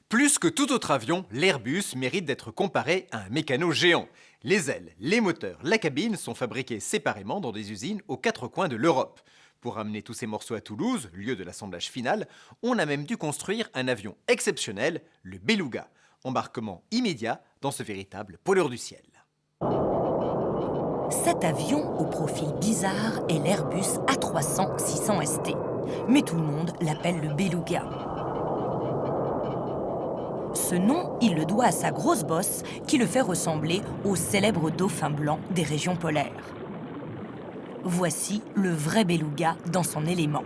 Plus que tout autre avion, l'Airbus mérite d'être comparé à un mécano géant. Les ailes, les moteurs, la cabine sont fabriqués séparément dans des usines aux quatre coins de l'Europe. Pour amener tous ces morceaux à Toulouse, lieu de l'assemblage final, on a même dû construire un avion exceptionnel, le Beluga. Embarquement immédiat dans ce véritable poleur du ciel. Cet avion au profil bizarre est l'Airbus A300-600 ST. Mais tout le monde l'appelle le Beluga. Ce nom, il le doit à sa grosse bosse qui le fait ressembler au célèbre dauphin blanc des régions polaires. Voici le vrai Beluga dans son élément.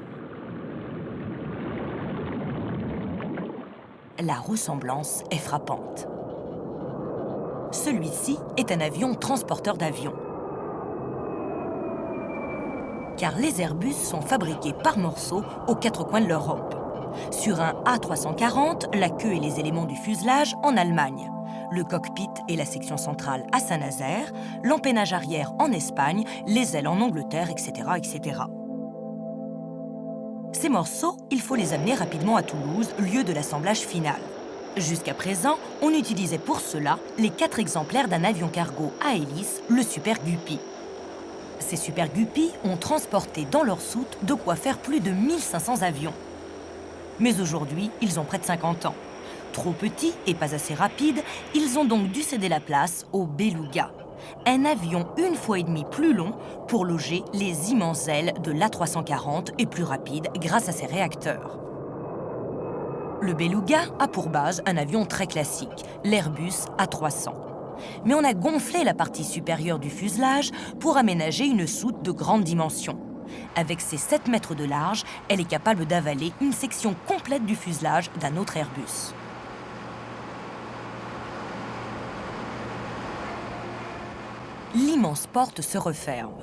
La ressemblance est frappante. Celui-ci est un avion transporteur d'avions. Car les Airbus sont fabriqués par morceaux aux quatre coins de l'Europe. Sur un A340, la queue et les éléments du fuselage en Allemagne, le cockpit et la section centrale à Saint-Nazaire, l'empennage arrière en Espagne, les ailes en Angleterre, etc., etc. Ces morceaux, il faut les amener rapidement à Toulouse, lieu de l'assemblage final. Jusqu'à présent, on utilisait pour cela les 4 exemplaires d'un avion cargo à hélice, le Super Guppy. Ces Super Guppy ont transporté dans leur soute de quoi faire plus de 1500 avions. Mais aujourd'hui, ils ont près de 50 ans. Trop petits et pas assez rapides, ils ont donc dû céder la place au Beluga, un avion 1,5 fois plus long pour loger les immenses ailes de l'A340 et plus rapide grâce à ses réacteurs. Le Beluga a pour base un avion très classique, l'Airbus A300. Mais on a gonflé la partie supérieure du fuselage pour aménager une soute de grande dimension. Avec ses 7 mètres de large, elle est capable d'avaler une section complète du fuselage d'un autre Airbus. L'immense porte se referme.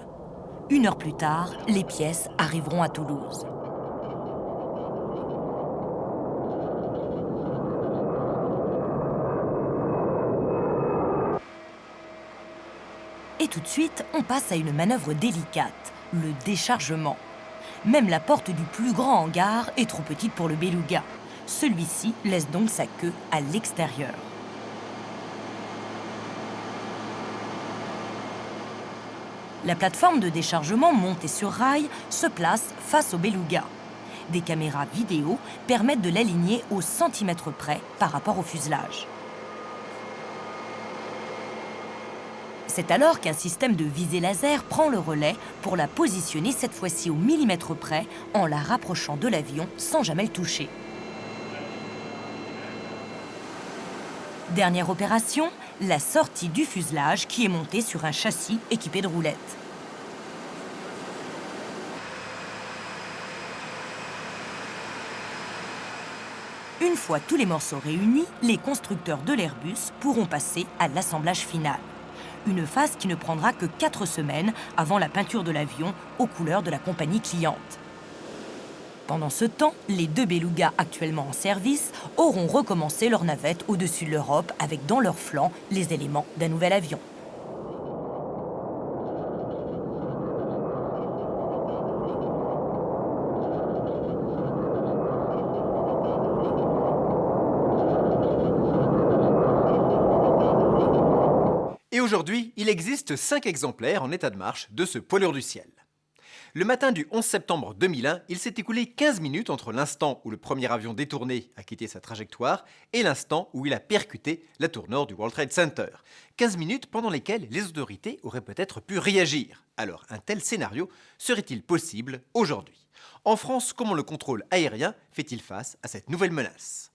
1 heure plus tard, les pièces arriveront à Toulouse. Et tout de suite, on passe à une manœuvre délicate, le déchargement. Même la porte du plus grand hangar est trop petite pour le Beluga. Celui-ci laisse donc sa queue à l'extérieur. La plateforme de déchargement montée sur rail se place face au Beluga. Des caméras vidéo permettent de l'aligner au centimètre près par rapport au fuselage. C'est alors qu'un système de visée laser prend le relais pour la positionner cette fois-ci au millimètre près en la rapprochant de l'avion sans jamais le toucher. Dernière opération, la sortie du fuselage qui est monté sur un châssis équipé de roulettes. Une fois tous les morceaux réunis, les constructeurs de l'Airbus pourront passer à l'assemblage final. Une phase qui ne prendra que 4 semaines avant la peinture de l'avion aux couleurs de la compagnie cliente. Pendant ce temps, les 2 Belugas actuellement en service auront recommencé leur navette au-dessus de l'Europe avec dans leurs flancs les éléments d'un nouvel avion. Et aujourd'hui, il existe 5 exemplaires en état de marche de ce poilure du ciel. Le matin du 11 septembre 2001, il s'est écoulé 15 minutes entre l'instant où le premier avion détourné a quitté sa trajectoire et l'instant où il a percuté la tour nord du World Trade Center. 15 minutes pendant lesquelles les autorités auraient peut-être pu réagir. Alors, un tel scénario serait-il possible aujourd'hui? En France, comment le contrôle aérien fait-il face à cette nouvelle menace?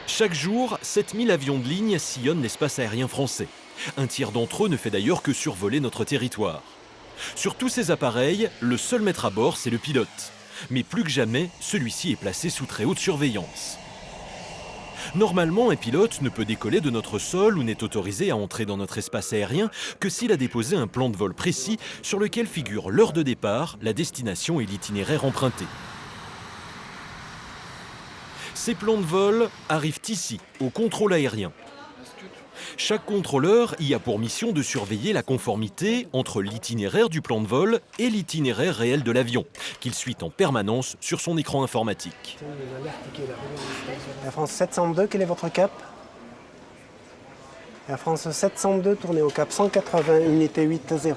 Chaque jour, 7000 avions de ligne sillonnent l'espace aérien français. Un tiers d'entre eux ne fait d'ailleurs que survoler notre territoire. Sur tous ces appareils, le seul maître à bord, c'est le pilote. Mais plus que jamais, celui-ci est placé sous très haute surveillance. Normalement, un pilote ne peut décoller de notre sol ou n'est autorisé à entrer dans notre espace aérien que s'il a déposé un plan de vol précis sur lequel figure l'heure de départ, la destination et l'itinéraire emprunté. Ces plans de vol arrivent ici, au contrôle aérien. Chaque contrôleur y a pour mission de surveiller la conformité entre l'itinéraire du plan de vol et l'itinéraire réel de l'avion, qu'il suit en permanence sur son écran informatique. Air France 702, quel est votre cap? Air France 702, tournez au cap 180, unité 80.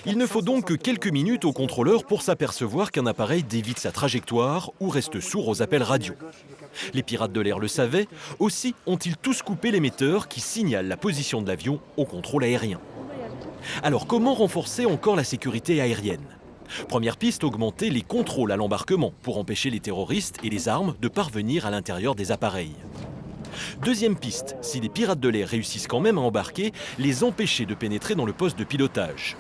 Il ne faut donc que quelques minutes au contrôleur pour s'apercevoir qu'un appareil dévie sa trajectoire ou reste sourd aux appels radio. Les pirates de l'air le savaient, aussi ont-ils tous coupé l'émetteur qui signale la position de l'avion au contrôle aérien. Alors comment renforcer encore la sécurité aérienne? Première piste, augmenter les contrôles à l'embarquement pour empêcher les terroristes et les armes de parvenir à l'intérieur des appareils. Deuxième piste, si les pirates de l'air réussissent quand même à embarquer, les empêcher de pénétrer dans le poste de pilotage.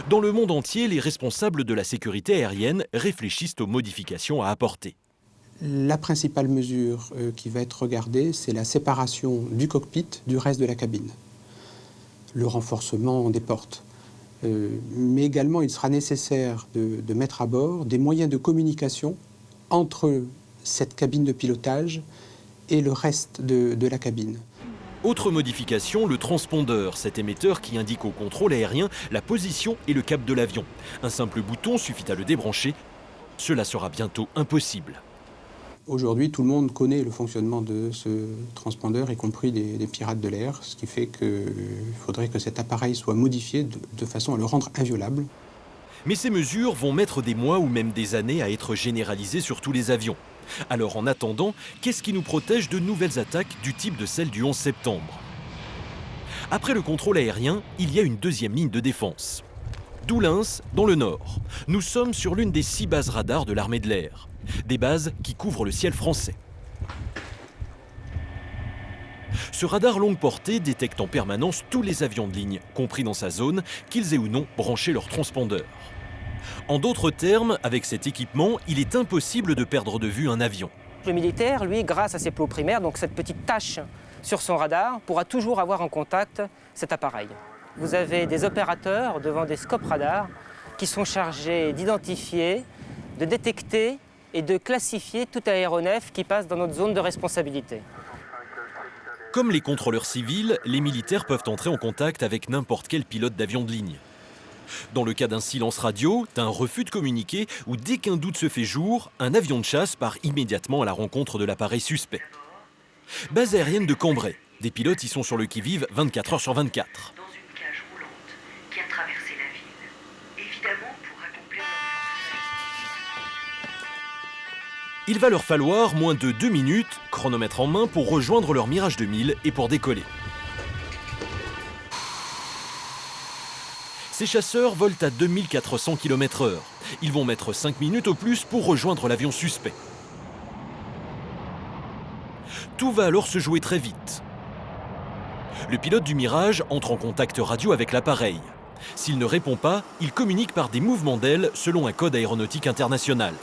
Dans le monde entier, les responsables de la sécurité aérienne réfléchissent aux modifications à apporter. La principale mesure qui va être regardée, c'est la séparation du cockpit du reste de la cabine. Le renforcement des portes. Mais également, il sera nécessaire de mettre à bord des moyens de communication entre cette cabine de pilotage et le reste de la cabine. Autre modification, le transpondeur, cet émetteur qui indique au contrôle aérien la position et le cap de l'avion. Un simple bouton suffit à le débrancher. Cela sera bientôt impossible. Aujourd'hui, tout le monde connaît le fonctionnement de ce transpondeur, y compris les pirates de l'air, ce qui fait qu'il faudrait que cet appareil soit modifié de façon à le rendre inviolable. Mais ces mesures vont mettre des mois ou même des années à être généralisées sur tous les avions. Alors en attendant, qu'est-ce qui nous protège de nouvelles attaques du type de celle du 11 septembre? Après le contrôle aérien, il y a une deuxième ligne de défense. Doullens, dans le nord. Nous sommes sur l'une des 6 bases radars de l'armée de l'air. Des bases qui couvrent le ciel français. Ce radar longue portée détecte en permanence tous les avions de ligne, compris dans sa zone, qu'ils aient ou non branché leur transpondeur. En d'autres termes, avec cet équipement, il est impossible de perdre de vue un avion. Le militaire, lui, grâce à ses plots primaires, donc cette petite tache sur son radar, pourra toujours avoir en contact cet appareil. Vous avez des opérateurs devant des scopes radars qui sont chargés d'identifier, de détecter et de classifier tout aéronef qui passe dans notre zone de responsabilité. Comme les contrôleurs civils, les militaires peuvent entrer en contact avec n'importe quel pilote d'avion de ligne. Dans le cas d'un silence radio, d'un refus de communiquer ou dès qu'un doute se fait jour, un avion de chasse part immédiatement à la rencontre de l'appareil suspect. Base aérienne de Cambrai. Des pilotes y sont sur le qui-vive 24 heures sur 24. Dans une cage roulante qui a traversé la ville, évidemment pour accomplir leur fonction. Il va leur falloir moins de 2 minutes, chronomètre en main, pour rejoindre leur Mirage 2000 et pour décoller. Ces chasseurs volent à 2400 km/h. Ils vont mettre 5 minutes au plus pour rejoindre l'avion suspect. Tout va alors se jouer très vite. Le pilote du Mirage entre en contact radio avec l'appareil. S'il ne répond pas, il communique par des mouvements d'ailes selon un code aéronautique international.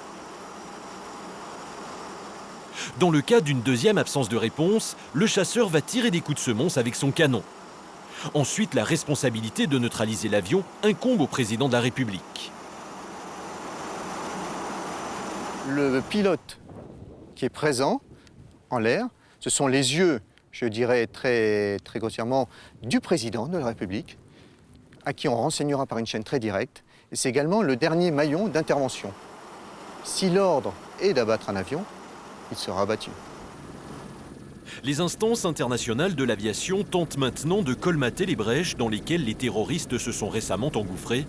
Dans le cas d'une deuxième absence de réponse, le chasseur va tirer des coups de semonce avec son canon. Ensuite, la responsabilité de neutraliser l'avion incombe au président de la République. Le pilote qui est présent en l'air, ce sont les yeux, je dirais très grossièrement, du président de la République, à qui on renseignera par une chaîne très directe. Et c'est également le dernier maillon d'intervention. Si l'ordre est d'abattre un avion, il sera abattu. Les instances internationales de l'aviation tentent maintenant de colmater les brèches dans lesquelles les terroristes se sont récemment engouffrés.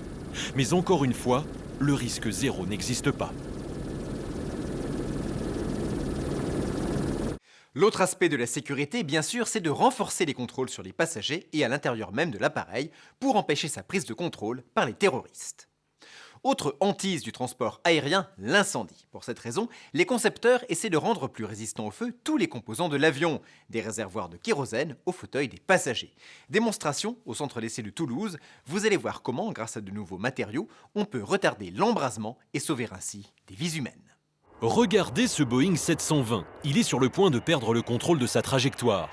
Mais encore une fois, le risque zéro n'existe pas. L'autre aspect de la sécurité, bien sûr, c'est de renforcer les contrôles sur les passagers et à l'intérieur même de l'appareil pour empêcher sa prise de contrôle par les terroristes. Autre hantise du transport aérien, l'incendie. Pour cette raison, les concepteurs essaient de rendre plus résistants au feu tous les composants de l'avion, des réservoirs de kérosène aux fauteuils des passagers. Démonstration au centre d'essai de Toulouse, vous allez voir comment, grâce à de nouveaux matériaux, on peut retarder l'embrasement et sauver ainsi des vies humaines. Regardez ce Boeing 720. Il est sur le point de perdre le contrôle de sa trajectoire.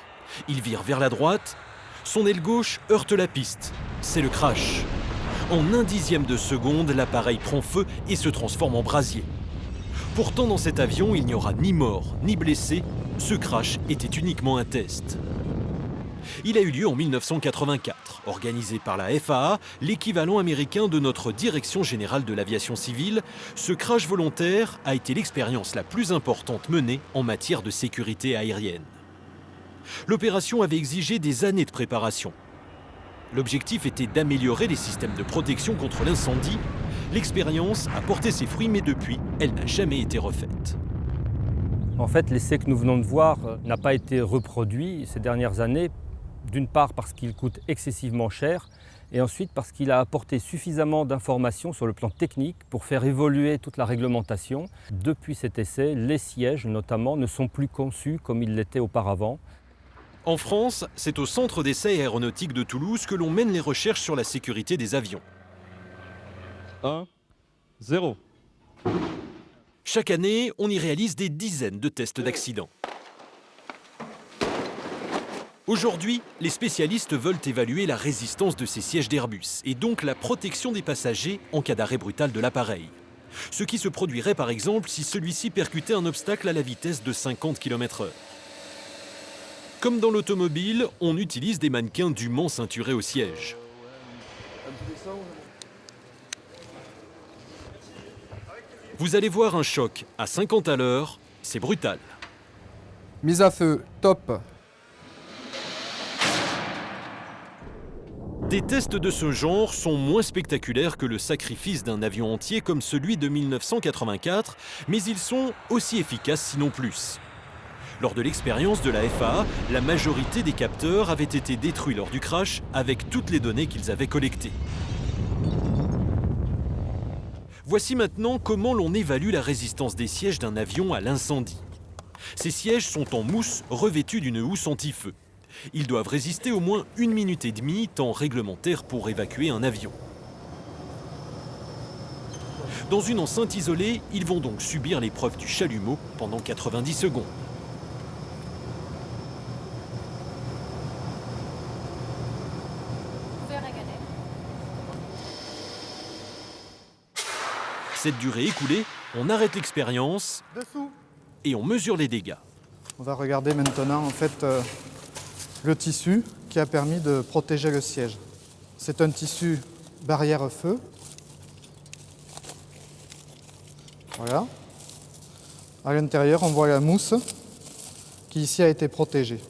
Il vire vers la droite. Son aile gauche heurte la piste. C'est le crash. En 1/10 de seconde, l'appareil prend feu et se transforme en brasier. Pourtant, dans cet avion, il n'y aura ni mort, ni blessé. Ce crash était uniquement un test. Il a eu lieu en 1984, organisé par la FAA, l'équivalent américain de notre Direction générale de l'aviation civile. Ce crash volontaire a été l'expérience la plus importante menée en matière de sécurité aérienne. L'opération avait exigé des années de préparation. L'objectif était d'améliorer les systèmes de protection contre l'incendie. L'expérience a porté ses fruits, mais depuis, elle n'a jamais été refaite. En fait, l'essai que nous venons de voir n'a pas été reproduit ces dernières années, d'une part parce qu'il coûte excessivement cher, et ensuite parce qu'il a apporté suffisamment d'informations sur le plan technique pour faire évoluer toute la réglementation. Depuis cet essai, les sièges notamment ne sont plus conçus comme ils l'étaient auparavant. En France, c'est au Centre d'essai aéronautique de Toulouse que l'on mène les recherches sur la sécurité des avions. 1, 0. Chaque année, on y réalise des dizaines de tests d'accidents. Aujourd'hui, les spécialistes veulent évaluer la résistance de ces sièges d'Airbus et donc la protection des passagers en cas d'arrêt brutal de l'appareil. Ce qui se produirait par exemple si celui-ci percutait un obstacle à la vitesse de 50 km/h. Comme dans l'automobile, on utilise des mannequins dûment ceinturés au siège. Vous allez voir un choc à 50 à l'heure, c'est brutal. Mise à feu, top. Des tests de ce genre sont moins spectaculaires que le sacrifice d'un avion entier comme celui de 1984, mais ils sont aussi efficaces sinon plus. Lors de l'expérience de la FAA, la majorité des capteurs avaient été détruits lors du crash avec toutes les données qu'ils avaient collectées. Voici maintenant comment l'on évalue la résistance des sièges d'un avion à l'incendie. Ces sièges sont en mousse revêtus d'une housse anti-feu. Ils doivent résister au moins 1 minute et demie, temps réglementaire pour évacuer un avion. Dans une enceinte isolée, ils vont donc subir l'épreuve du chalumeau pendant 90 secondes. Cette durée écoulée, on arrête l'expérience et on mesure les dégâts. On va regarder maintenant en fait le tissu qui a permis de protéger le siège. C'est un tissu barrière feu. Voilà. À l'intérieur, on voit la mousse qui ici a été protégée.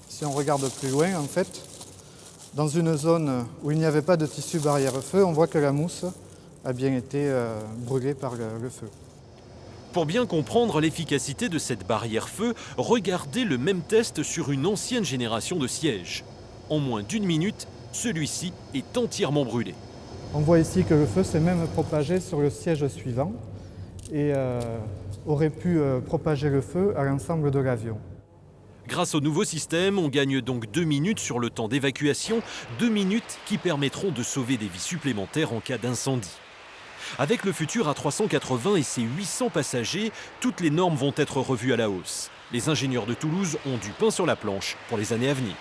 Si on regarde plus loin, en fait, dans une zone où il n'y avait pas de tissu barrière feu, on voit que la mousse a bien été brûlée par le feu. Pour bien comprendre l'efficacité de cette barrière feu, regardez le même test sur une ancienne génération de sièges. En moins d'1 minute, celui-ci est entièrement brûlé. On voit ici que le feu s'est même propagé sur le siège suivant et aurait pu propager le feu à l'ensemble de l'avion. Grâce au nouveau système, on gagne donc 2 minutes sur le temps d'évacuation, 2 minutes qui permettront de sauver des vies supplémentaires en cas d'incendie. Avec le futur A380 et ses 800 passagers, toutes les normes vont être revues à la hausse. Les ingénieurs de Toulouse ont du pain sur la planche pour les années à venir.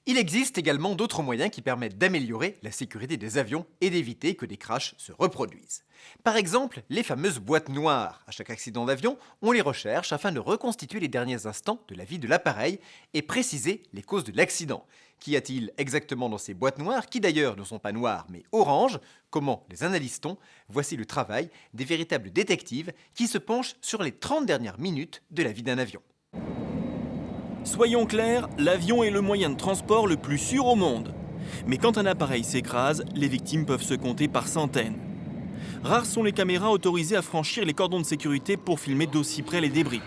Il existe également d'autres moyens qui permettent d'améliorer la sécurité des avions et d'éviter que des crashs se reproduisent. Par exemple, les fameuses boîtes noires. À chaque accident d'avion, on les recherche afin de reconstituer les derniers instants de la vie de l'appareil et préciser les causes de l'accident. Qu'y a-t-il exactement dans ces boîtes noires, qui d'ailleurs ne sont pas noires mais oranges? Comment les analyse-t-on? Voici le travail des véritables détectives qui se penchent sur les 30 dernières minutes de la vie d'un avion. Soyons clairs, l'avion est le moyen de transport le plus sûr au monde. Mais quand un appareil s'écrase, les victimes peuvent se compter par centaines. Rares sont les caméras autorisées à franchir les cordons de sécurité pour filmer d'aussi près les débris.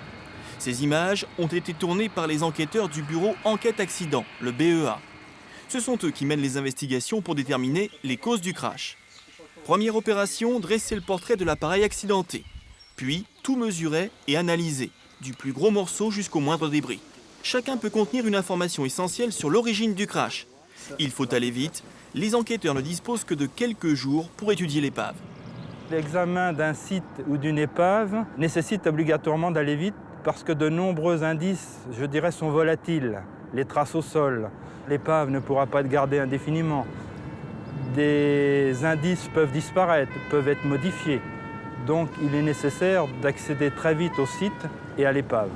Ces images ont été tournées par les enquêteurs du bureau Enquête Accident, le BEA. Ce sont eux qui mènent les investigations pour déterminer les causes du crash. Première opération, dresser le portrait de l'appareil accidenté. Puis, tout mesurer et analyser, du plus gros morceau jusqu'au moindre débris. Chacun peut contenir une information essentielle sur l'origine du crash. Il faut aller vite, les enquêteurs ne disposent que de quelques jours pour étudier l'épave. L'examen d'un site ou d'une épave nécessite obligatoirement d'aller vite parce que de nombreux indices, je dirais, sont volatiles. Les traces au sol, l'épave ne pourra pas être gardée indéfiniment. des indices peuvent disparaître, peuvent être modifiés. Donc il est nécessaire d'accéder très vite au site et à l'épave.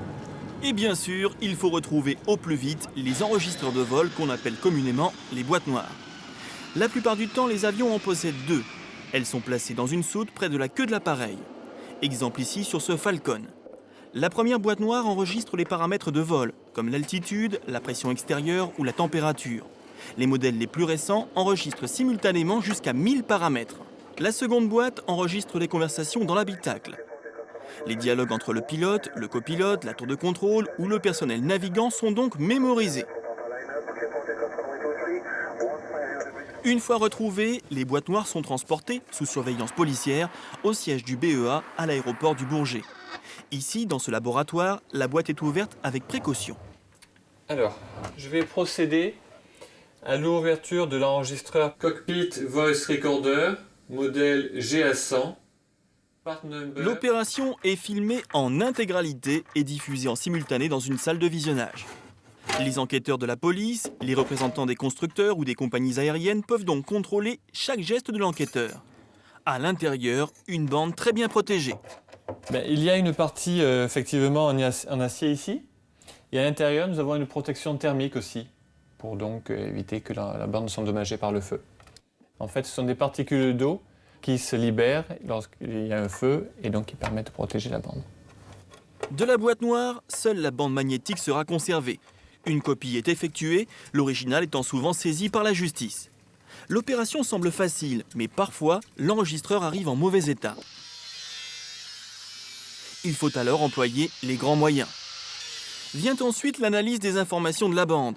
Et bien sûr, il faut retrouver au plus vite les enregistreurs de vol qu'on appelle communément les boîtes noires. La plupart du temps, les avions en possèdent 2. Elles sont placées dans une soute près de la queue de l'appareil. Exemple ici sur ce Falcon. La première boîte noire enregistre les paramètres de vol, comme l'altitude, la pression extérieure ou la température. Les modèles les plus récents enregistrent simultanément jusqu'à 1000 paramètres. La seconde boîte enregistre les conversations dans l'habitacle. Les dialogues entre le pilote, le copilote, la tour de contrôle ou le personnel navigant sont donc mémorisés. Une fois retrouvées, les boîtes noires sont transportées, sous surveillance policière, au siège du BEA à l'aéroport du Bourget. Ici, dans ce laboratoire, la boîte est ouverte avec précaution. Alors, je vais procéder à l'ouverture de l'enregistreur Cockpit Voice Recorder, modèle GA100. L'opération est filmée en intégralité et diffusée en simultané dans une salle de visionnage. Les enquêteurs de la police, les représentants des constructeurs ou des compagnies aériennes peuvent donc contrôler chaque geste de l'enquêteur. À l'intérieur, une bande très bien protégée. Il y a une partie effectivement en acier ici. Et à l'intérieur, nous avons une protection thermique aussi, pour donc éviter que la bande soit endommagée par le feu. En fait, ce sont des particules d'eau qui se libèrent lorsqu'il y a un feu et donc qui permettent de protéger la bande. De la boîte noire, seule la bande magnétique sera conservée. Une copie est effectuée, l'original étant souvent saisi par la justice. L'opération semble facile, mais parfois, l'enregistreur arrive en mauvais état. Il faut alors employer les grands moyens. Vient ensuite l'analyse des informations de la bande.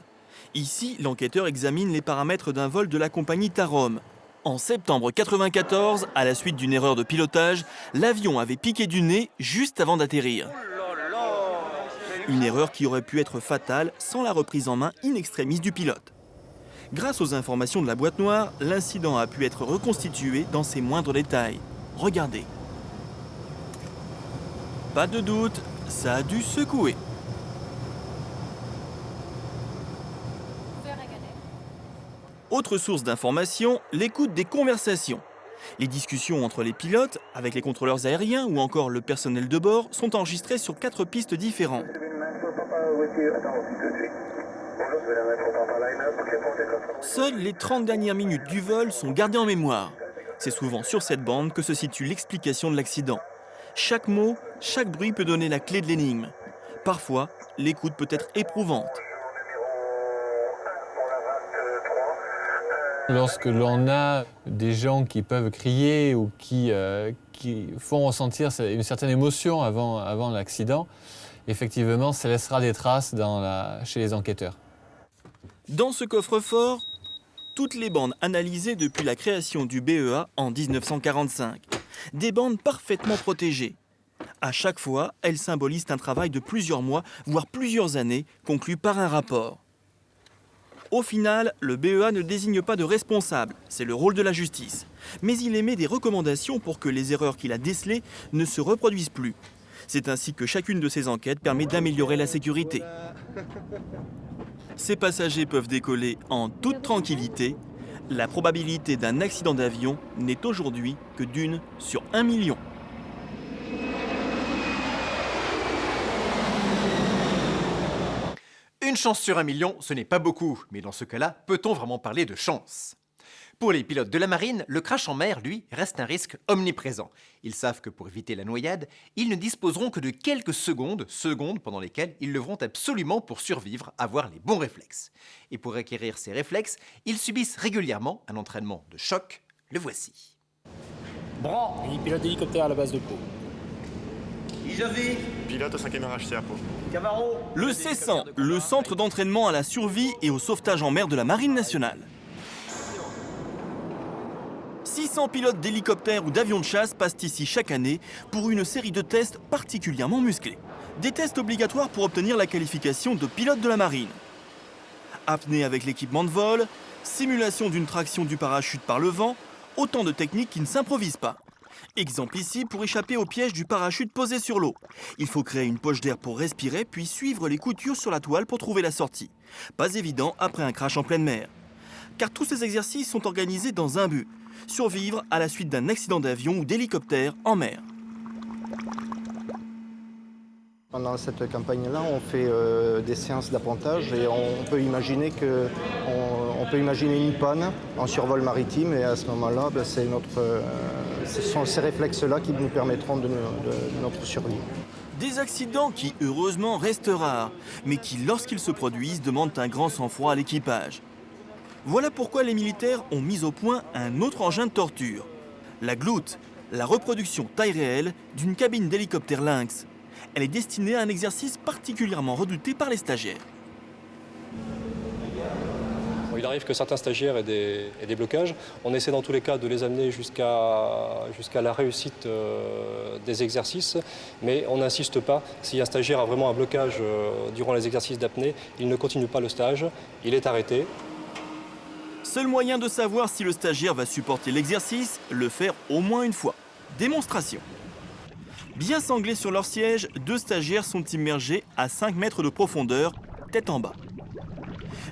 Ici, l'enquêteur examine les paramètres d'un vol de la compagnie Tarom. En septembre 1994, à la suite d'une erreur de pilotage, l'avion avait piqué du nez juste avant d'atterrir. Une erreur qui aurait pu être fatale sans la reprise en main in extremis du pilote. Grâce aux informations de la boîte noire, l'incident a pu être reconstitué dans ses moindres détails. Regardez. Pas de doute, ça a dû secouer. Autre source d'information, l'écoute des conversations. Les discussions entre les pilotes, avec les contrôleurs aériens ou encore le personnel de bord sont enregistrées sur 4 pistes différentes. Seules les 30 dernières minutes du vol sont gardées en mémoire. C'est souvent sur cette bande que se situe l'explication de l'accident. Chaque mot, chaque bruit peut donner la clé de l'énigme. Parfois, l'écoute peut être éprouvante. Lorsque l'on a des gens qui peuvent crier ou qui font ressentir une certaine émotion avant l'accident, effectivement, ça laissera des traces chez les enquêteurs. Dans ce coffre-fort, toutes les bandes analysées depuis la création du BEA en 1945. Des bandes parfaitement protégées. À chaque fois, elles symbolisent un travail de plusieurs mois, voire plusieurs années, conclu par un rapport. Au final, le BEA ne désigne pas de responsable, c'est le rôle de la justice. Mais il émet des recommandations pour que les erreurs qu'il a décelées ne se reproduisent plus. C'est ainsi que chacune de ces enquêtes permet d'améliorer la sécurité. Ces passagers peuvent décoller en toute tranquillité. La probabilité d'un accident d'avion n'est aujourd'hui que d'1 sur 1 million. Une chance sur 1 million, ce n'est pas beaucoup, mais dans ce cas-là, peut-on vraiment parler de chance ? Pour les pilotes de la marine, le crash en mer, lui, reste un risque omniprésent. Ils savent que pour éviter la noyade, ils ne disposeront que de quelques secondes pendant lesquelles ils devront absolument, pour survivre, avoir les bons réflexes. Et pour acquérir ces réflexes, ils subissent régulièrement un entraînement de choc. Le voici. Bran, pilote d'hélicoptère à la base de Pau. Ijovi, pilote au 5e RHC à Pau. Cavaro, le C100, le centre d'entraînement à la survie et au sauvetage en mer de la Marine nationale. 600 pilotes d'hélicoptères ou d'avions de chasse passent ici chaque année pour une série de tests particulièrement musclés. Des tests obligatoires pour obtenir la qualification de pilote de la marine. Apnée avec l'équipement de vol, simulation d'une traction du parachute par le vent, autant de techniques qui ne s'improvisent pas. Exemple ici pour échapper au piège du parachute posé sur l'eau. Il faut créer une poche d'air pour respirer, puis suivre les coutures sur la toile pour trouver la sortie. Pas évident après un crash en pleine mer. car tous ces exercices sont organisés dans un but, survivre à la suite d'un accident d'avion ou d'hélicoptère en mer. Pendant cette campagne-là, on fait des séances d'appontage et on peut imaginer une panne en survol maritime et à ce moment-là, ce sont ces réflexes-là qui nous permettront de notre survie. Des accidents qui, heureusement, restent rares, mais qui, lorsqu'ils se produisent, demandent un grand sang-froid à l'équipage. Voilà pourquoi les militaires ont mis au point un autre engin de torture. La gloute, la reproduction taille réelle d'une cabine d'hélicoptère Lynx. Elle est destinée à un exercice particulièrement redouté par les stagiaires. Il arrive que certains stagiaires aient des blocages. On essaie dans tous les cas de les amener jusqu'à la réussite des exercices, mais on n'insiste pas. Si un stagiaire a vraiment un blocage durant les exercices d'apnée, il ne continue pas le stage, il est arrêté. Seul moyen de savoir si le stagiaire va supporter l'exercice, le faire au moins une fois. Démonstration. Bien sanglés sur leur siège, 2 stagiaires sont immergés à 5 mètres de profondeur, tête en bas.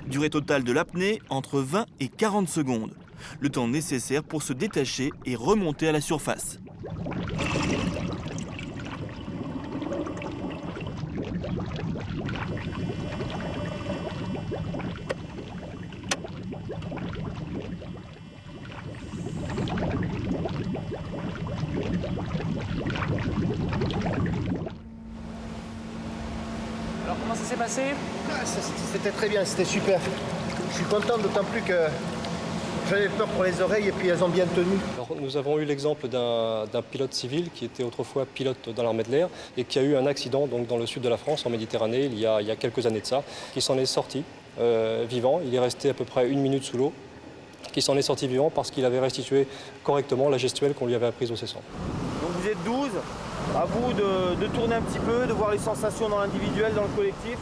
Durée totale de l'apnée, entre 20 et 40 secondes. Le temps nécessaire pour se détacher et remonter à la surface. Alors comment ça s'est passé? C'était très bien, c'était super. Je suis content, d'autant plus que j'avais peur pour les oreilles et puis elles ont bien tenu. Alors, nous avons eu l'exemple d'un pilote civil qui était autrefois pilote dans l'armée de l'air et qui a eu un accident donc, dans le sud de la France, en Méditerranée, il y a quelques années de ça, qui s'en est sorti vivant. Il est resté à peu près 1 minute sous l'eau, qui s'en est sorti vivant parce qu'il avait restitué correctement la gestuelle qu'on lui avait apprise au cessant. Donc vous êtes 12, à vous de tourner un petit peu, de voir les sensations dans l'individuel, dans le collectif.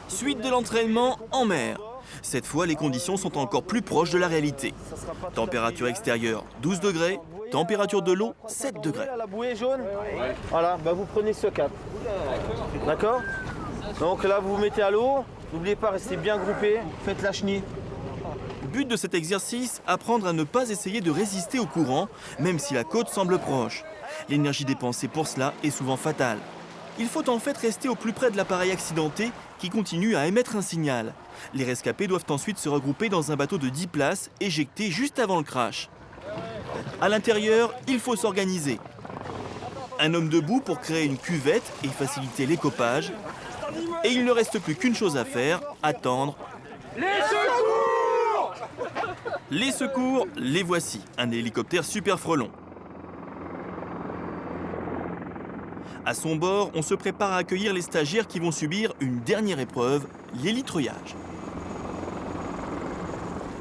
Suite de l'entraînement en mer. Cette fois, les conditions sont encore plus proches de la réalité. Température extérieure 12 degrés, température de l'eau 7 degrés. La bouée jaune, voilà, vous prenez ce cap. D'accord? Donc là, vous vous mettez à l'eau. N'oubliez pas, restez bien groupés, faites la chenille. But de cet exercice, apprendre à ne pas essayer de résister au courant, même si la côte semble proche. L'énergie dépensée pour cela est souvent fatale. Il faut en fait rester au plus près de l'appareil accidenté qui continue à émettre un signal. Les rescapés doivent ensuite se regrouper dans un bateau de 10 places, éjecté juste avant le crash. À l'intérieur, il faut s'organiser. Un homme debout pour créer une cuvette et faciliter l'écopage. Et il ne reste plus qu'une chose à faire, attendre. Les secours! Les secours, les voici. Un hélicoptère super frelon. À son bord, on se prépare à accueillir les stagiaires qui vont subir une dernière épreuve, l'hélitreuillage.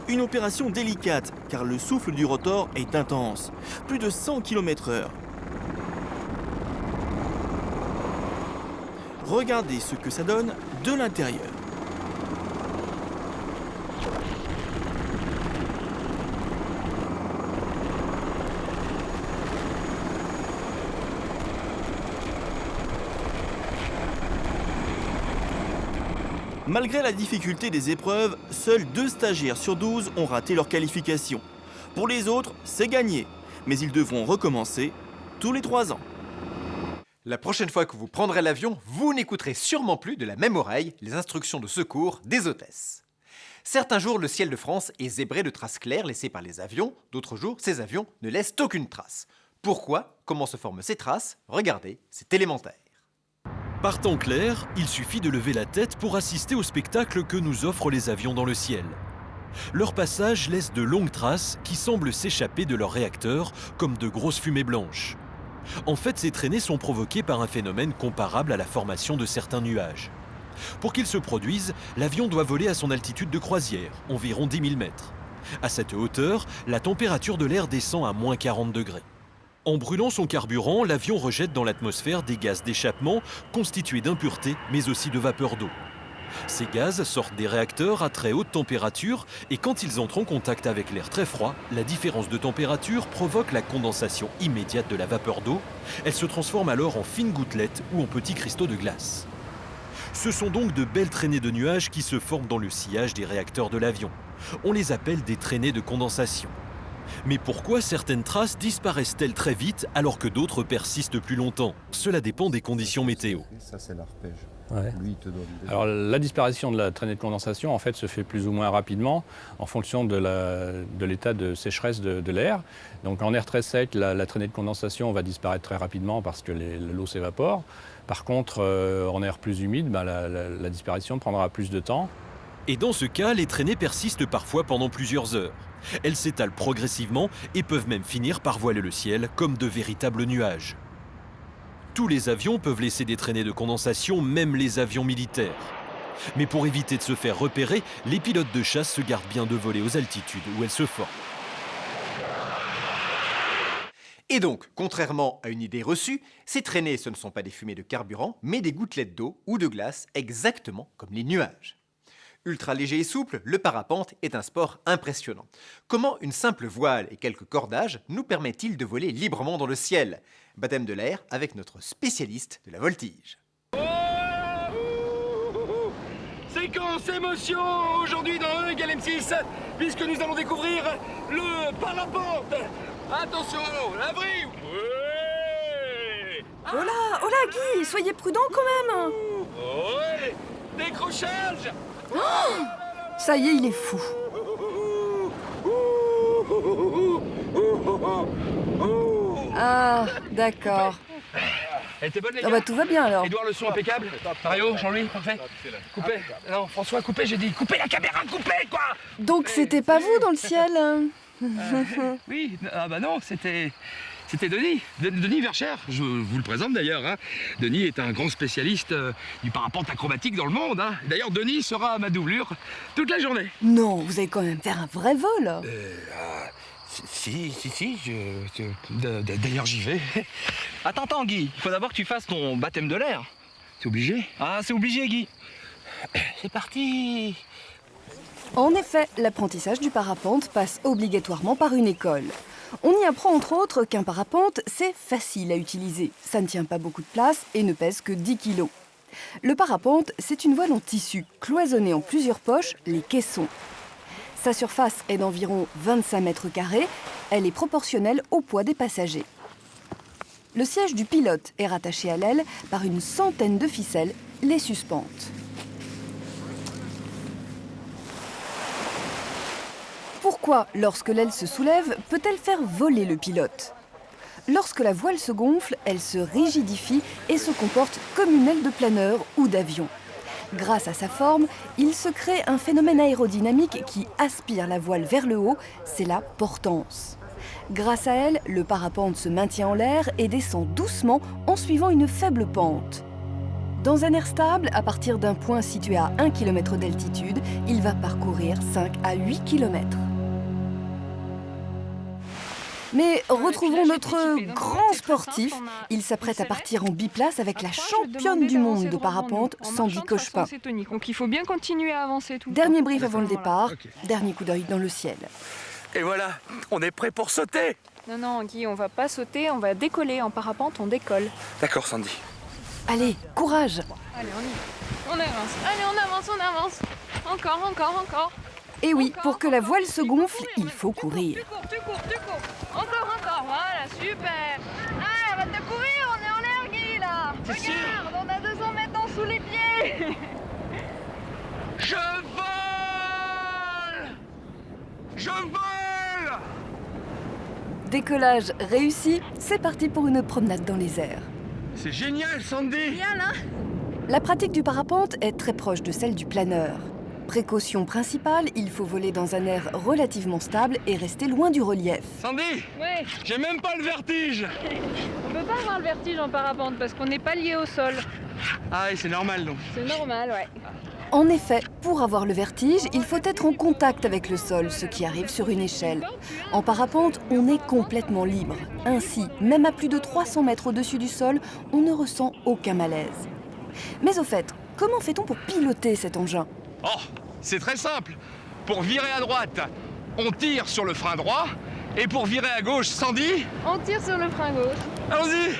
Une opération délicate, car le souffle du rotor est intense, plus de 100 km/h. Regardez ce que ça donne de l'intérieur. Malgré la difficulté des épreuves, seuls 2 stagiaires sur 12 ont raté leur qualification. Pour les autres, c'est gagné, mais ils devront recommencer tous les 3 ans. La prochaine fois que vous prendrez l'avion, vous n'écouterez sûrement plus de la même oreille les instructions de secours des hôtesses. Certains jours, le ciel de France est zébré de traces claires laissées par les avions, d'autres jours, ces avions ne laissent aucune trace. Pourquoi? Comment se forment ces traces? Regardez, c'est élémentaire. Par temps clair, il suffit de lever la tête pour assister au spectacle que nous offrent les avions dans le ciel. Leur passage laisse de longues traces qui semblent s'échapper de leurs réacteurs comme de grosses fumées blanches. En fait, ces traînées sont provoquées par un phénomène comparable à la formation de certains nuages. Pour qu'ils se produisent, l'avion doit voler à son altitude de croisière, environ 10 000 mètres. À cette hauteur, la température de l'air descend à moins 40 degrés. En brûlant son carburant, l'avion rejette dans l'atmosphère des gaz d'échappement constitués d'impuretés, mais aussi de vapeur d'eau. Ces gaz sortent des réacteurs à très haute température et quand ils entrent en contact avec l'air très froid, la différence de température provoque la condensation immédiate de la vapeur d'eau. Elle se transforme alors en fines gouttelettes ou en petits cristaux de glace. Ce sont donc de belles traînées de nuages qui se forment dans le sillage des réacteurs de l'avion. On les appelle des traînées de condensation. Mais pourquoi certaines traces disparaissent-elles très vite alors que d'autres persistent plus longtemps? Cela dépend des conditions météo. Ça, c'est l'arpège. Ouais. Lui, il te donne des... Alors la disparition de la traînée de condensation en fait se fait plus ou moins rapidement en fonction de l'état de sécheresse de l'air. Donc en air très sec, la traînée de condensation va disparaître très rapidement parce que l'eau s'évapore. Par contre, en air plus humide, la disparition prendra plus de temps. Et dans ce cas, les traînées persistent parfois pendant plusieurs heures. Elles s'étalent progressivement et peuvent même finir par voiler le ciel comme de véritables nuages. Tous les avions peuvent laisser des traînées de condensation, même les avions militaires. Mais pour éviter de se faire repérer, les pilotes de chasse se gardent bien de voler aux altitudes où elles se forment. Et donc, contrairement à une idée reçue, ces traînées, ce ne sont pas des fumées de carburant, mais des gouttelettes d'eau ou de glace, exactement comme les nuages. Ultra léger et souple, le parapente est un sport impressionnant. Comment une simple voile et quelques cordages nous permettent-ils de voler librement dans le ciel? Baptême de l'air avec notre spécialiste de la voltige. Séquence émotion aujourd'hui dans Hug LM6, puisque nous allons découvrir le parapente. Attention, la vrille. Ouais. Oh là, Guy, soyez prudent quand même. Ouais. Décrochage. Oh, ça y est, il est fou. Ah, d'accord. Elle était bonne, les Ah gars. bah tout va bien alors. Édouard, le son impeccable. Mario, Jean-Louis, parfait. Coupez. Non, François, coupez, j'ai dit. Coupez la caméra, coupez, quoi. Donc c'était pas vous dans le ciel? Oui, ah bah non, c'était Denis. Denis Vercher, je vous le présente d'ailleurs. Hein. Denis est un grand spécialiste du parapente acrobatique dans le monde. Hein. D'ailleurs, Denis sera à ma doublure toute la journée. Non, vous allez quand même faire un vrai vol. Si, d'ailleurs j'y vais. Attends, Guy, il faut d'abord que tu fasses ton baptême de l'air. C'est obligé? Ah, c'est obligé, Guy. C'est parti. En effet, l'apprentissage du parapente passe obligatoirement par une école. On y apprend entre autres qu'un parapente, c'est facile à utiliser. Ça ne tient pas beaucoup de place et ne pèse que 10 kg. Le parapente, c'est une voile en tissu, cloisonnée en plusieurs poches, les caissons. Sa surface est d'environ 25 mètres carrés. Elle est proportionnelle au poids des passagers. Le siège du pilote est rattaché à l'aile par une centaine de ficelles, les suspendent. Pourquoi, lorsque l'aile se soulève, peut-elle faire voler le pilote? Lorsque la voile se gonfle, elle se rigidifie et se comporte comme une aile de planeur ou d'avion. Grâce à sa forme, il se crée un phénomène aérodynamique qui aspire la voile vers le haut, c'est la portance. Grâce à elle, le parapente se maintient en l'air et descend doucement en suivant une faible pente. Dans un air stable, à partir d'un point situé à 1 km d'altitude, il va parcourir 5 à 8 km. Mais retrouvons notre grand sportif. Il s'apprête à partir en biplace avec la championne du monde de parapente, Sandy Cochepin. Donc il faut bien continuer à avancer tout le temps. Dernier brief avant le départ, dernier coup d'œil dans le ciel. Et voilà, on est prêt pour sauter. Non, Guy, on va pas sauter, on va décoller. En parapente, on décolle. D'accord, Sandy. Allez, courage. Allez, on y va. On avance. Allez, on avance. Encore. Et oui, pour que la voile se gonfle, il faut courir. Tu cours. Encore. Voilà, super. Ah, on va te courir, on est en l'air, Guy, là. Regarde, on a 200 mètres en sous les pieds. Je vole. Décollage réussi, c'est parti pour une promenade dans les airs. C'est génial, Sandy. Génial, hein? La pratique du parapente est très proche de celle du planeur. Précaution principale, il faut voler dans un air relativement stable et rester loin du relief. Sandy. Ouais. J'ai même pas le vertige. On peut pas avoir le vertige en parapente parce qu'on n'est pas lié au sol. Ah oui, c'est normal donc. C'est normal, ouais. En effet, pour avoir le vertige, il faut être en contact avec le sol, ce qui arrive sur une échelle. En parapente, on est complètement libre. Ainsi, même à plus de 300 mètres au-dessus du sol, on ne ressent aucun malaise. Mais au fait, comment fait-on pour piloter cet engin ? Oh, c'est très simple. Pour virer à droite, on tire sur le frein droit. Et pour virer à gauche, Sandy, on tire sur le frein gauche. Allons-y.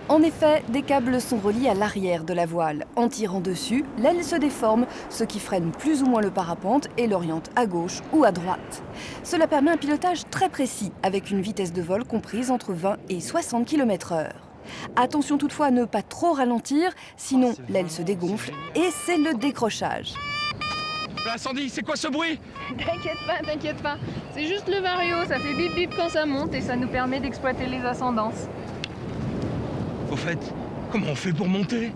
En effet, des câbles sont reliés à l'arrière de la voile. En tirant dessus, l'aile se déforme, ce qui freine plus ou moins le parapente et l'oriente à gauche ou à droite. Cela permet un pilotage très précis, avec une vitesse de vol comprise entre 20 et 60 km/h. Attention toutefois à ne pas trop ralentir, sinon l'aile se dégonfle et c'est le décrochage. Là, Sandy, c'est quoi ce bruit? T'inquiète pas. C'est juste le vario, ça fait bip bip quand ça monte et ça nous permet d'exploiter les ascendances. Au fait, comment on fait pour monter?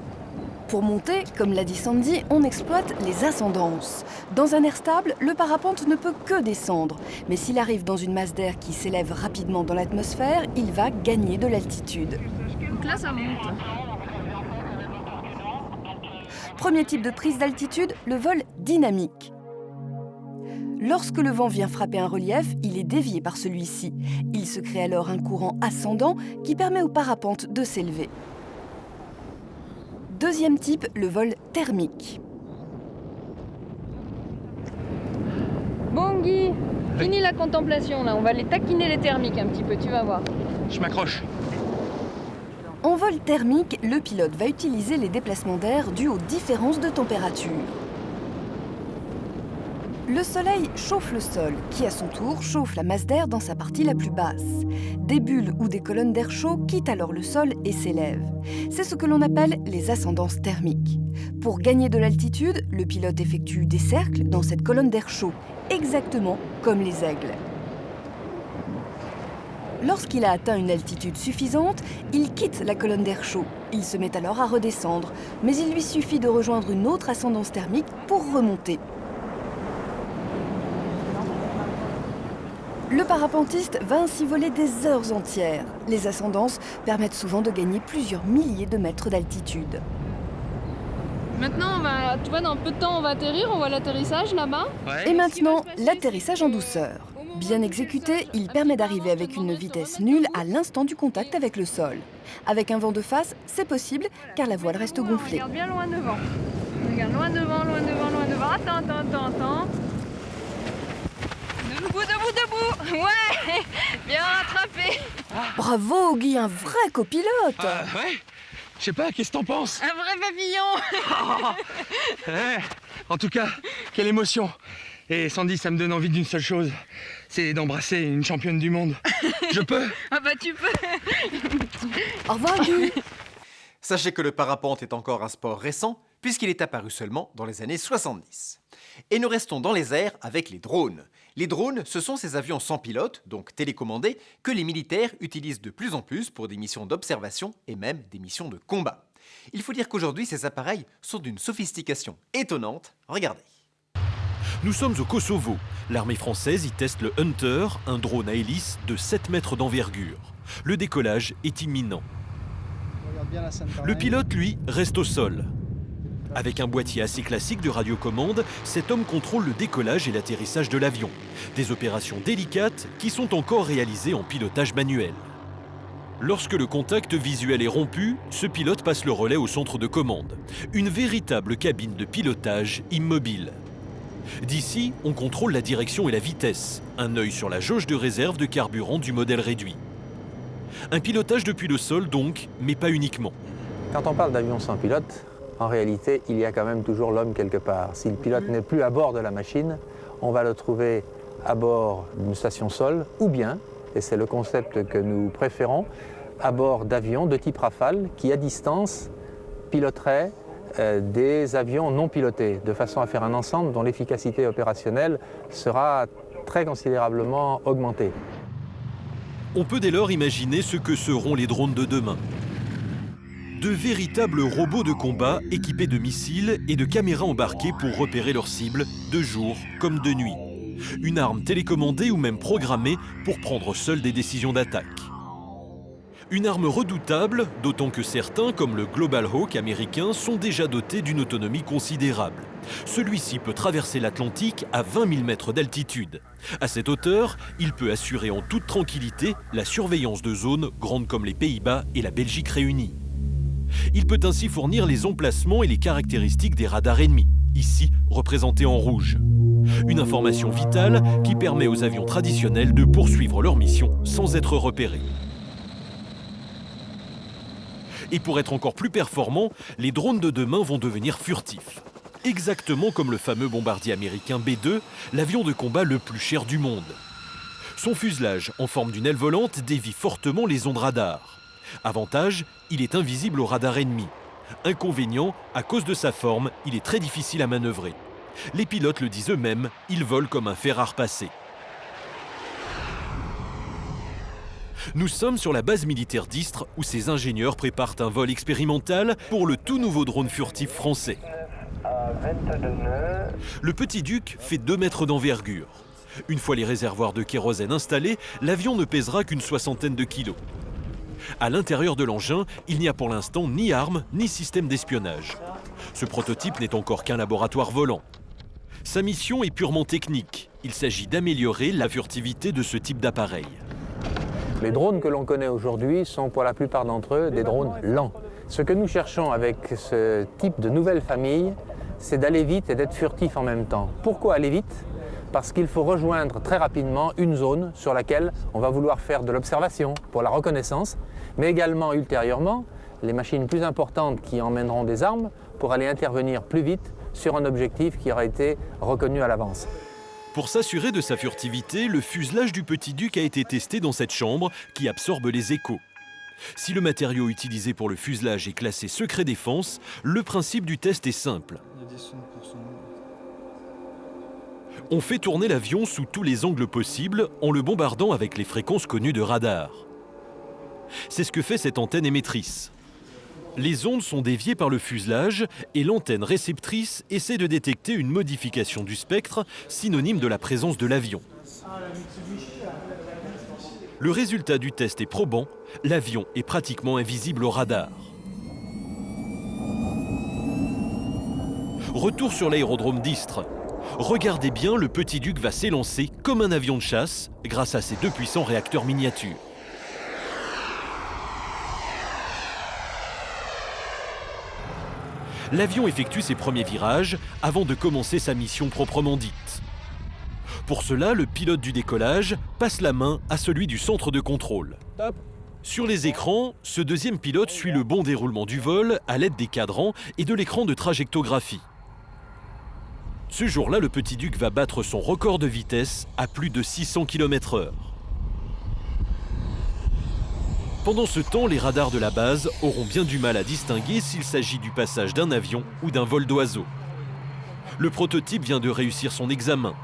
Pour monter, comme l'a dit Sandy, on exploite les ascendances. Dans un air stable, le parapente ne peut que descendre. Mais s'il arrive dans une masse d'air qui s'élève rapidement dans l'atmosphère, il va gagner de l'altitude. Donc là, ça monte. Premier type de prise d'altitude, le vol dynamique. Lorsque le vent vient frapper un relief, il est dévié par celui-ci. Il se crée alors un courant ascendant qui permet au parapente de s'élever. Deuxième type, le vol thermique. Bon Guy, fini la contemplation là, on va les taquiner les thermiques un petit peu, tu vas voir. Je m'accroche. En vol thermique, le pilote va utiliser les déplacements d'air dus aux différences de température. Le soleil chauffe le sol, qui à son tour chauffe la masse d'air dans sa partie la plus basse. Des bulles ou des colonnes d'air chaud quittent alors le sol et s'élèvent. C'est ce que l'on appelle les ascendances thermiques. Pour gagner de l'altitude, le pilote effectue des cercles dans cette colonne d'air chaud, exactement comme les aigles. Lorsqu'il a atteint une altitude suffisante, il quitte la colonne d'air chaud. Il se met alors à redescendre, mais il lui suffit de rejoindre une autre ascendance thermique pour remonter. Le parapentiste va ainsi voler des heures entières. Les ascendances permettent souvent de gagner plusieurs milliers de mètres d'altitude. Maintenant, tu vois, dans peu de temps, on va atterrir, on voit l'atterrissage là-bas. Et maintenant, l'atterrissage en douceur. Bien exécuté, il permet d'arriver avec une vitesse nulle à l'instant du contact avec le sol. Avec un vent de face, c'est possible car la voile reste gonflée. Regarde bien loin devant. Regarde loin devant, loin devant, loin devant. Attends. Debout. Ouais, bien rattrapé. Bravo Guy, un vrai copilote. Ouais. Je sais pas, qu'est-ce que t'en penses? Un vrai papillon. En tout cas, quelle émotion. Et Sandy, ça me donne envie d'une seule chose, c'est d'embrasser une championne du monde. Je peux? Ah bah tu peux. Au revoir Guy. Sachez que le parapente est encore un sport récent, puisqu'il est apparu seulement dans les années 70. Et nous restons dans les airs avec les drones. Les drones, ce sont ces avions sans pilote, donc télécommandés, que les militaires utilisent de plus en plus pour des missions d'observation et même des missions de combat. Il faut dire qu'aujourd'hui, ces appareils sont d'une sophistication étonnante. Regardez. Nous sommes au Kosovo. L'armée française y teste le Hunter, un drone à hélice de 7 mètres d'envergure. Le décollage est imminent. Le pilote, lui, reste au sol. Avec un boîtier assez classique de radiocommande, cet homme contrôle le décollage et l'atterrissage de l'avion. Des opérations délicates qui sont encore réalisées en pilotage manuel. Lorsque le contact visuel est rompu, ce pilote passe le relais au centre de commande. Une véritable cabine de pilotage immobile. D'ici, on contrôle la direction et la vitesse. Un œil sur la jauge de réserve de carburant du modèle réduit. Un pilotage depuis le sol donc, mais pas uniquement. Quand on parle d'avion sans pilote, en réalité, il y a quand même toujours l'homme quelque part. Si le pilote n'est plus à bord de la machine, on va le trouver à bord d'une station sol, ou bien, et c'est le concept que nous préférons, à bord d'avions de type Rafale qui, à distance, piloteraient des avions non pilotés, de façon à faire un ensemble dont l'efficacité opérationnelle sera très considérablement augmentée. On peut dès lors imaginer ce que seront les drones de demain. De véritables robots de combat équipés de missiles et de caméras embarquées pour repérer leurs cibles de jour comme de nuit. Une arme télécommandée ou même programmée pour prendre seule des décisions d'attaque. Une arme redoutable, d'autant que certains, comme le Global Hawk américain, sont déjà dotés d'une autonomie considérable. Celui-ci peut traverser l'Atlantique à 20 000 mètres d'altitude. À cette hauteur, il peut assurer en toute tranquillité la surveillance de zones grandes comme les Pays-Bas et la Belgique réunies. Il peut ainsi fournir les emplacements et les caractéristiques des radars ennemis, ici représentés en rouge. Une information vitale qui permet aux avions traditionnels de poursuivre leur mission sans être repérés. Et pour être encore plus performants, les drones de demain vont devenir furtifs. Exactement comme le fameux bombardier américain B-2, l'avion de combat le plus cher du monde. Son fuselage, en forme d'une aile volante, dévie fortement les ondes radar. Avantage, il est invisible au radar ennemi. Inconvénient, à cause de sa forme, il est très difficile à manœuvrer. Les pilotes le disent eux-mêmes, il vole comme un fer à repasser. Nous sommes sur la base militaire d'Istres où ces ingénieurs préparent un vol expérimental pour le tout nouveau drone furtif français. Le Petit Duc fait 2 mètres d'envergure. Une fois les réservoirs de kérosène installés, l'avion ne pèsera qu'une 60aine de kilos. À l'intérieur de l'engin, il n'y a pour l'instant ni armes ni système d'espionnage. Ce prototype n'est encore qu'un laboratoire volant. Sa mission est purement technique. Il s'agit d'améliorer la furtivité de ce type d'appareil. Les drones que l'on connaît aujourd'hui sont pour la plupart d'entre eux des drones lents. Ce que nous cherchons avec ce type de nouvelle famille, c'est d'aller vite et d'être furtif en même temps. Pourquoi aller vite ? Parce qu'il faut rejoindre très rapidement une zone sur laquelle on va vouloir faire de l'observation pour la reconnaissance, mais également ultérieurement les machines plus importantes qui emmèneront des armes pour aller intervenir plus vite sur un objectif qui aura été reconnu à l'avance. Pour s'assurer de sa furtivité, le fuselage du Petit Duc a été testé dans cette chambre qui absorbe les échos. Si le matériau utilisé pour le fuselage est classé secret défense, le principe du test est simple. On fait tourner l'avion sous tous les angles possibles en le bombardant avec les fréquences connues de radar. C'est ce que fait cette antenne émettrice. Les ondes sont déviées par le fuselage et l'antenne réceptrice essaie de détecter une modification du spectre, synonyme de la présence de l'avion. Le résultat du test est probant, l'avion est pratiquement invisible au radar. Retour sur l'aérodrome d'Istres. Regardez bien, le Petit Duc va s'élancer comme un avion de chasse grâce à ses 2 puissants réacteurs miniatures. L'avion effectue ses premiers virages avant de commencer sa mission proprement dite. Pour cela, le pilote du décollage passe la main à celui du centre de contrôle. Top. Sur les écrans, ce deuxième pilote suit le bon déroulement du vol à l'aide des cadrans et de l'écran de trajectographie. Ce jour-là, le Petit Duc va battre son record de vitesse à plus de 600 km/h. Pendant ce temps, les radars de la base auront bien du mal à distinguer s'il s'agit du passage d'un avion ou d'un vol d'oiseau. Le prototype vient de réussir son examen.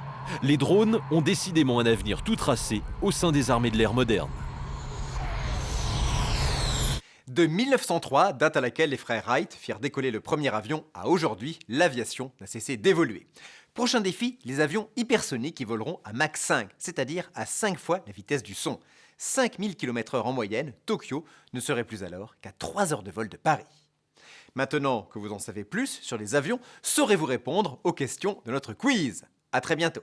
Les drones ont décidément un avenir tout tracé au sein des armées de l'air modernes. De 1903, date à laquelle les frères Wright firent décoller le premier avion, à aujourd'hui, l'aviation n'a cessé d'évoluer. Prochain défi, les avions hypersoniques qui voleront à Mach 5, c'est-à-dire à 5 fois la vitesse du son. 5000 km/h en moyenne, Tokyo ne serait plus alors qu'à 3 heures de vol de Paris. Maintenant que vous en savez plus sur les avions, saurez-vous répondre aux questions de notre quiz ? À très bientôt.